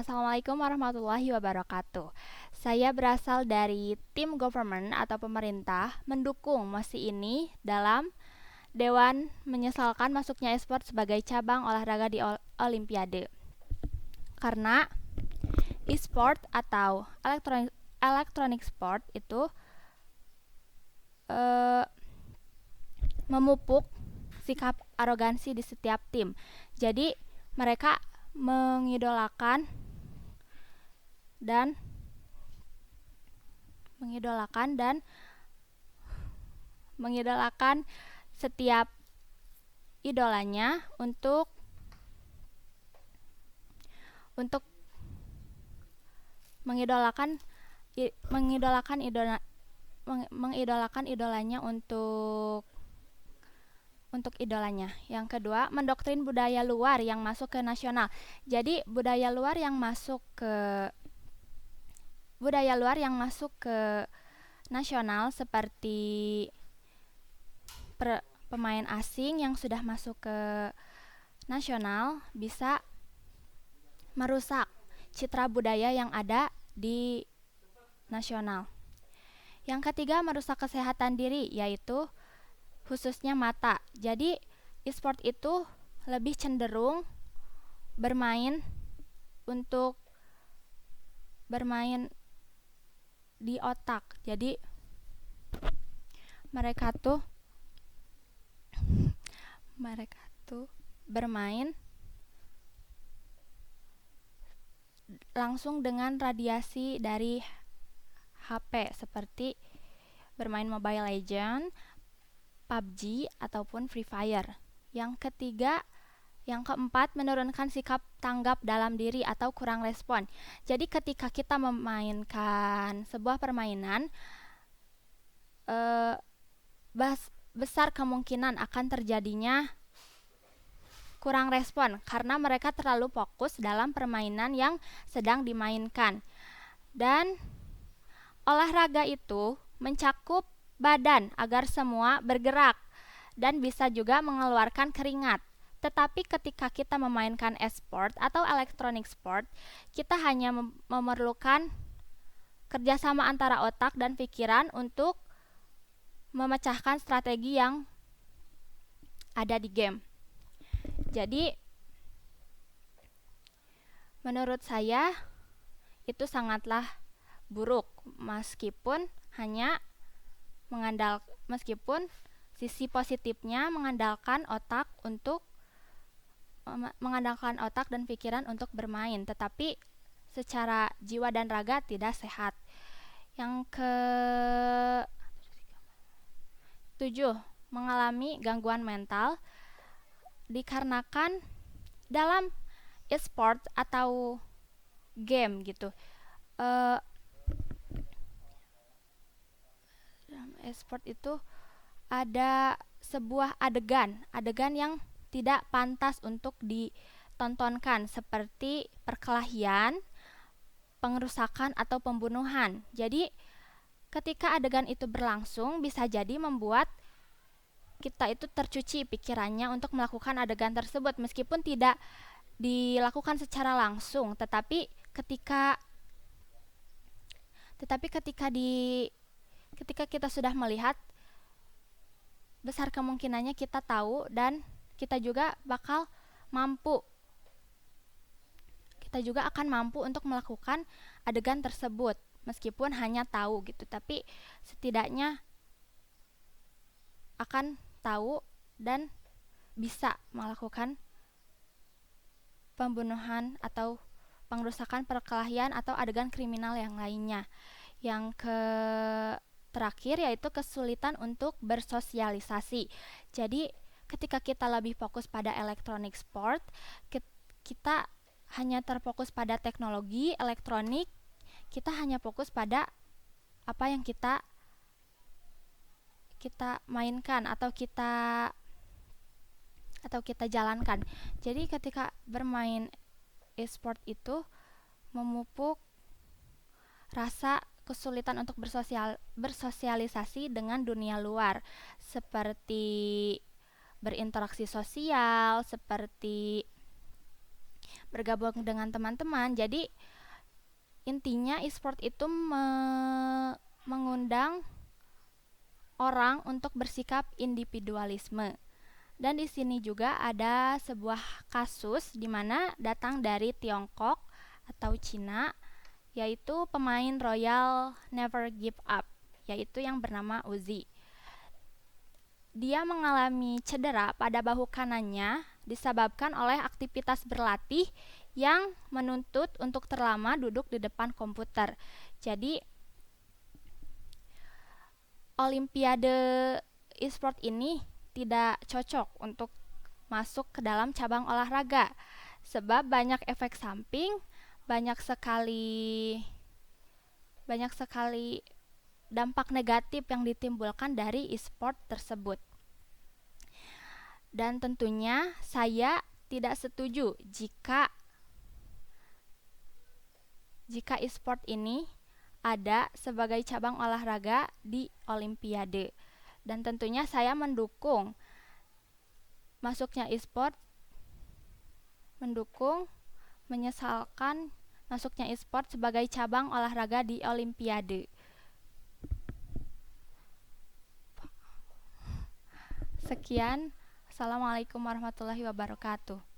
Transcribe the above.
Assalamualaikum warahmatullahi wabarakatuh. Saya berasal dari tim government atau pemerintah mendukung mosi ini dalam Dewan menyesalkan masuknya e-sport sebagai cabang olahraga di Olimpiade. Karena e-sport atau electronic sport itu eh, memupuk sikap arogansi di setiap tim. Jadi mereka mengidolakan dan mengidolakan setiap idolanya untuk mengidolakan idolanya untuk idolanya. Yang kedua, mendoktrin budaya luar yang masuk ke nasional. Jadi budaya luar yang masuk ke nasional seperti pemain asing yang sudah masuk ke nasional bisa merusak citra budaya yang ada di nasional. Yang ketiga, merusak kesehatan diri, yaitu khususnya mata. Jadi e-sport itu lebih cenderung bermain di otak. Jadi mereka tuh bermain langsung dengan radiasi dari HP seperti bermain Mobile Legends, PUBG ataupun Free Fire. Yang keempat, menurunkan sikap tanggap dalam diri atau kurang respon. Jadi ketika kita memainkan sebuah permainan, besar kemungkinan akan terjadinya kurang respon karena mereka terlalu fokus dalam permainan yang sedang dimainkan. Dan olahraga itu mencakup badan agar semua bergerak dan bisa juga mengeluarkan keringat. Tetapi ketika kita memainkan e-sport atau electronic sport, kita hanya memerlukan kerjasama antara otak dan pikiran untuk memecahkan strategi yang ada di game. Jadi menurut saya itu sangatlah buruk meskipun sisi positifnya mengandalkan otak dan pikiran untuk bermain, tetapi secara jiwa dan raga tidak sehat. Yang ke-7, mengalami gangguan mental dikarenakan dalam e-sport atau game gitu. Dalam e-sport itu ada sebuah adegan yang tidak pantas untuk ditontonkan seperti perkelahian, pengerusakan atau pembunuhan. Jadi ketika adegan itu berlangsung bisa jadi membuat kita itu tercuci pikirannya untuk melakukan adegan tersebut meskipun tidak dilakukan secara langsung, tetapi ketika kita sudah melihat, besar kemungkinannya kita tahu dan kita juga akan mampu untuk melakukan adegan tersebut meskipun hanya tahu gitu, tapi setidaknya akan tahu dan bisa melakukan pembunuhan atau pengerusakan, perkelahian atau adegan kriminal yang lainnya. Yang terakhir yaitu kesulitan untuk bersosialisasi. Jadi ketika kita lebih fokus pada electronic sport, kita hanya terfokus pada teknologi elektronik, kita hanya fokus pada apa yang kita mainkan atau kita jalankan. Jadi ketika bermain e-sport itu memupuk rasa kesulitan untuk bersosialisasi dengan dunia luar, seperti berinteraksi sosial, seperti bergabung dengan teman-teman. Jadi intinya e-sport itu mengundang orang untuk bersikap individualisme. Dan di sini juga ada sebuah kasus di mana datang dari Tiongkok atau Cina, yaitu pemain Royal Never Give Up, yaitu yang bernama Uzi. Dia mengalami cedera pada bahu kanannya disebabkan oleh aktivitas berlatih yang menuntut untuk terlama duduk di depan komputer. Jadi Olimpiade e-sport ini tidak cocok untuk masuk ke dalam cabang olahraga sebab banyak efek samping, banyak sekali dampak negatif yang ditimbulkan dari e-sport tersebut. Dan tentunya saya tidak setuju jika e-sport ini ada sebagai cabang olahraga di Olimpiade. Dan tentunya saya mendukung masuknya e-sport, menyesalkan masuknya e-sport sebagai cabang olahraga di Olimpiade. Sekian, Assalamualaikum warahmatullahi wabarakatuh.